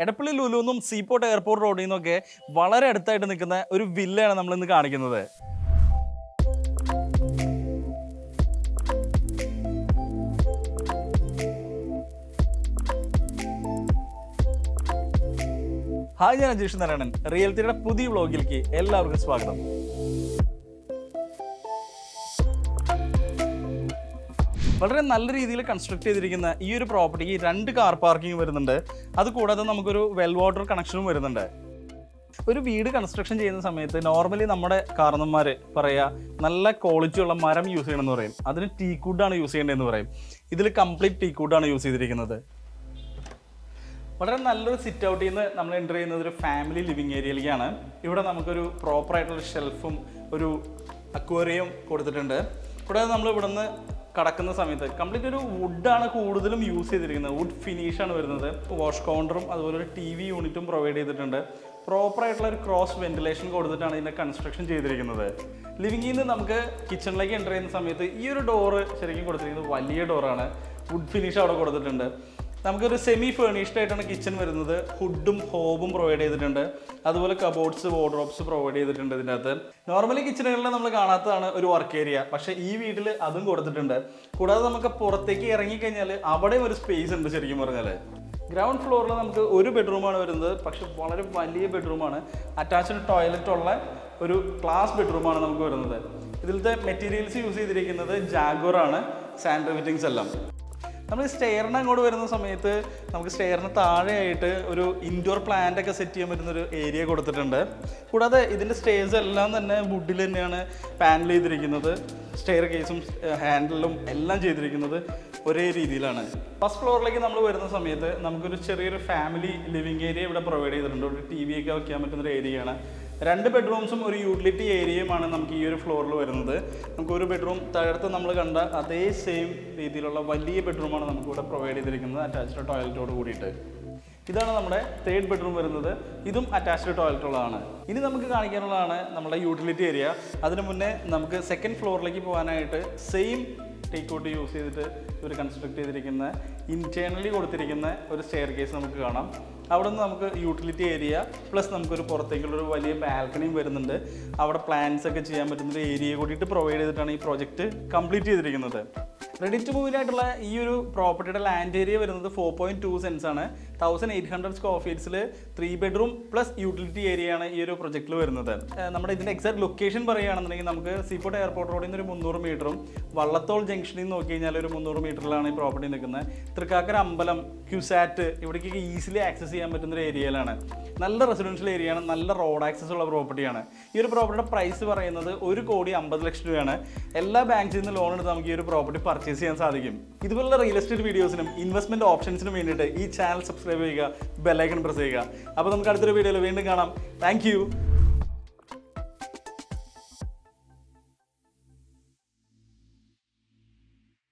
Edappally ലുലുന്നും seaport airport റോഡിൽ നിന്നൊക്കെ വളരെ അടുത്തായിട്ട് നിൽക്കുന്ന ഒരു വില്ലയാണ് നമ്മൾ ഇന്ന് കാണിക്കുന്നത്. ഹായ്, ഞാൻ അജീഷ് നാരായണൻ. റിയൽറ്റിയുടെ പുതിയ വ്ളോഗിലേക്ക് എല്ലാവർക്കും സ്വാഗതം. വളരെ നല്ല രീതിയിൽ കൺസ്ട്രക്ട് ചെയ്തിരിക്കുന്ന ഈ ഒരു പ്രോപ്പർട്ടിക്ക് 2 കാർ പാർക്കിംഗ് വരുന്നുണ്ട്. അതുകൂടാതെ നമുക്കൊരു വെൽ വാട്ടർ കണക്ഷനും വരുന്നുണ്ട്. ഒരു വീട് കൺസ്ട്രക്ഷൻ ചെയ്യുന്ന സമയത്ത് നോർമലി നമ്മുടെ കാരണന്മാർ പറയുക നല്ല ക്വാളിറ്റി ഉള്ള മരം യൂസ് ചെയ്യണമെന്ന് പറയും. അതിന് ടീക്വുഡാണ് യൂസ് ചെയ്യേണ്ടതെന്ന് പറയും. ഇതിൽ കംപ്ലീറ്റ് ടീക്വുഡാണ് യൂസ് ചെയ്തിരിക്കുന്നത്. വളരെ നല്ലൊരു സിറ്റ് ഔട്ടിൽ നിന്ന് നമ്മൾ എൻ്റർ ചെയ്യുന്നത് ഒരു ഫാമിലി ലിവിങ് ഏരിയയിലേക്കാണ്. ഇവിടെ നമുക്കൊരു പ്രോപ്പറായിട്ടുള്ള ഷെൽഫും ഒരു അക്വേറിയം കൊടുത്തിട്ടുണ്ട്. കൂടാതെ നമ്മൾ ഇവിടെ നിന്ന് കടക്കുന്ന സമയത്ത് കംപ്ലീറ്റ് ഒരു വുഡാണ് കൂടുതലും യൂസ് ചെയ്തിരിക്കുന്നത്. വുഡ് ഫിനിഷാണ് വരുന്നത്. വാഷ് കൗണ്ടറും അതുപോലെ ഒരു TV യൂണിറ്റും പ്രൊവൈഡ് ചെയ്തിട്ടുണ്ട്. പ്രോപ്പറായിട്ടുള്ള ഒരു ക്രോസ് വെന്റിലേഷൻ കൊടുത്തിട്ടാണ് ഇതിൻ്റെ കൺസ്ട്രക്ഷൻ ചെയ്തിരിക്കുന്നത്. ലിവിങ്ങിൽ നിന്ന് നമുക്ക് കിച്ചണിലേക്ക് എൻ്റർ ചെയ്യുന്ന സമയത്ത് ഈ ഒരു ഡോറ് ശരിക്കും കൊടുത്തിരിക്കുന്നത് വലിയ ഡോറാണ്. വുഡ് ഫിനിഷ് അവിടെ കൊടുത്തിട്ടുണ്ട്. നമുക്കൊരു സെമി ഫേർണിഷ്ഡ് ആയിട്ടാണ് കിച്ചൺ വരുന്നത്. ഹുഡും ഹോബും പ്രൊവൈഡ് ചെയ്തിട്ടുണ്ട്. അതുപോലെ കബോർഡ്സ്, വാർഡ്രോബ്സ് പ്രൊവൈഡ് ചെയ്തിട്ടുണ്ട്. ഇതിൻ്റെ അകത്ത് നോർമലി കിച്ചണുകളിൽ നമ്മൾ കാണാത്തതാണ് ഒരു വർക്ക് ഏരിയ, പക്ഷേ ഈ വീട്ടിൽ അതും കൊടുത്തിട്ടുണ്ട്. കൂടാതെ നമുക്ക് പുറത്തേക്ക് ഇറങ്ങിക്കഴിഞ്ഞാൽ അവിടെയും ഒരു സ്പേസ് ഉണ്ട്. ശരിക്കും പറഞ്ഞാൽ ഗ്രൗണ്ട് ഫ്ലോറിൽ നമുക്ക് ഒരു ബെഡ്റൂമാണ് വരുന്നത്, പക്ഷെ വളരെ വലിയ ബെഡ്റൂമാണ്. അറ്റാച്ച്ഡ് ടോയ്ലറ്റ് ഉള്ള ഒരു ക്ലാസ് ബെഡ്റൂമാണ് നമുക്ക് വരുന്നത്. ഇതിലത്തെ മെറ്റീരിയൽസ് യൂസ് ചെയ്തിരിക്കുന്നത് ജാഗ്വറാണ്. സാൻഡറി ഫിറ്റിങ്സ് എല്ലാം. നമ്മൾ സ്റ്റെയറിന് അങ്ങോട്ട് വരുന്ന സമയത്ത് നമുക്ക് സ്റ്റെയറിന് താഴെയായിട്ട് ഒരു ഇൻഡോർ പ്ലാന്റ് ഒക്കെ സെറ്റ് ചെയ്യാൻ പറ്റുന്നൊരു ഏരിയ കൊടുത്തിട്ടുണ്ട്. കൂടാതെ ഇതിൻ്റെ സ്റ്റേഴ്സ് എല്ലാം തന്നെ വുഡിൽ തന്നെയാണ് പാനൽ ചെയ്തിരിക്കുന്നത്. സ്റ്റെയർ കേസും ഹാൻഡിലും എല്ലാം ചെയ്തിരിക്കുന്നത് ഒരേ രീതിയിലാണ്. ഫസ്റ്റ് ഫ്ലോറിലേക്ക് നമ്മൾ വരുന്ന സമയത്ത് നമുക്കൊരു ചെറിയൊരു ഫാമിലി ലിവിങ് ഏരിയ ഇവിടെ പ്രൊവൈഡ് ചെയ്തിട്ടുണ്ട്. ഒരു TV ഒക്കെ വയ്ക്കാൻ പറ്റുന്നൊരു ഏരിയയാണ്. 2 ബെഡ്റൂംസും ഒരു യൂട്ടിലിറ്റി ഏരിയയുമാണ് നമുക്ക് ഈ ഒരു ഫ്ലോറിൽ വരുന്നത്. നമുക്കൊരു ബെഡ്റൂം താഴത്ത് നമ്മൾ കണ്ട അതേ സെയിം രീതിയിലുള്ള വലിയ ബെഡ്റൂമാണ് നമുക്കിവിടെ പ്രൊവൈഡ് ചെയ്തിരിക്കുന്നത്, അറ്റാച്ച്ഡ് ടോയ്ലറ്റോട് കൂടിയിട്ട്. ഇതാണ് നമ്മുടെ 3rd ബെഡ്റൂം വരുന്നത്. ഇതും അറ്റാച്ച്ഡ് ടോയ്ലറ്റ് ഉള്ളതാണ്. ഇനി നമുക്ക് കാണിക്കാനുള്ളതാണ് നമ്മുടെ യൂട്ടിലിറ്റി ഏരിയ. അതിന് മുന്നേ നമുക്ക് 2nd ഫ്ലോറിലേക്ക് പോകാനായിട്ട് സെയിം ടീക്വുഡ് യൂസ് ചെയ്തിട്ട് ഇവർ കൺസ്ട്രക്ട് ചെയ്തിരിക്കുന്ന ഇൻറ്റേർണലി കൊടുത്തിരിക്കുന്ന ഒരു സ്റ്റെയർ കേസ് നമുക്ക് കാണാം. അവിടെ നിന്ന് നമുക്ക് യൂട്ടിലിറ്റി ഏരിയ പ്ലസ് നമുക്കൊരു പുറത്തേക്കുള്ളൊരു വലിയ ബാൽക്കണിയും വരുന്നുണ്ട്. അവിടെ പ്ലാൻസ് ഒക്കെ ചെയ്യാൻ പറ്റുന്നൊരു ഏരിയ കൂടിയിട്ട് പ്രൊവൈഡ് ചെയ്തിട്ടാണ് ഈ പ്രോജക്റ്റ് കംപ്ലീറ്റ് ചെയ്തിരിക്കുന്നത്. റെഡി ടു മൂവിനായിട്ടുള്ള ഈ ഒരു പ്രോപ്പർട്ടിയുടെ ലാൻഡ് ഏരിയ വരുന്നത് 4.2 സെൻസ് ആണ്. 1800 സ്ക്വയർ ഫീറ്റ്സിൽ 3 ബെഡ്റൂം പ്ലസ് യൂട്ടിലിറ്റി ഏരിയ ആണ് ഈ ഒരു പ്രൊജക്റ്റിൽ വരുന്നത്. നമ്മുടെ ഇതിൻ്റെ എക്സാക്ട് ലൊക്കേഷൻ പറയുകയാണെന്നുണ്ടെങ്കിൽ നമുക്ക് സീപോർട്ട് എയർപോർട്ട് റോഡിൽ നിന്ന് ഒരു 300 മീറ്ററും വള്ളത്തോൾ ജംഗ്ഷനിൽ നിന്ന് നോക്കി കഴിഞ്ഞാൽ ഒരു 300 മീറ്ററിലാണ് ഈ പ്രോപ്പർട്ടി നിൽക്കുന്നത്. തൃക്കാക്കര അമ്പലം, ക്യുസാറ്റ് ഇവിടേക്ക് ഈസിലി ആക്സസ് ചെയ്യാൻ പറ്റുന്നൊരു ഏരിയയിലാണ്. നല്ല റെസിഡൻഷ്യൽ ഏരിയയാണ്. നല്ല റോഡ് ആക്സസ് ഉള്ള പ്രോപ്പർട്ടിയാണ്. ഈ ഒരു പ്രോപ്പർട്ടിയുടെ പ്രൈസ് പറയുന്നത് 1,50 ലക്ഷം രൂപയാണ്. എല്ലാ ബാങ്കിൽ നിന്ന് ലോൺ എടുത്ത് നമുക്ക് ഈ ഒരു പ്രോപ്പർട്ടി പർച്ചേസ് ചെയ്യാൻ സാധിക്കും. ഇതുപോലുള്ള റിയൽ എസ്റ്റേറ്റ് വീഡിയോസിനും ഇൻവെസ്റ്റ്മെന്റ് ഓപ്ഷൻസിനും വേണ്ടിയിട്ട് ഈ ചാനൽ സബ്സ്ക്രൈബ് ചെയ്യുക, ബെൽ ഐക്കൺ പ്രസ് ചെയ്യുക. അപ്പോൾ നമുക്ക് അടുത്തൊരു വീഡിയോയിൽ വീണ്ടും കാണാം. താങ്ക്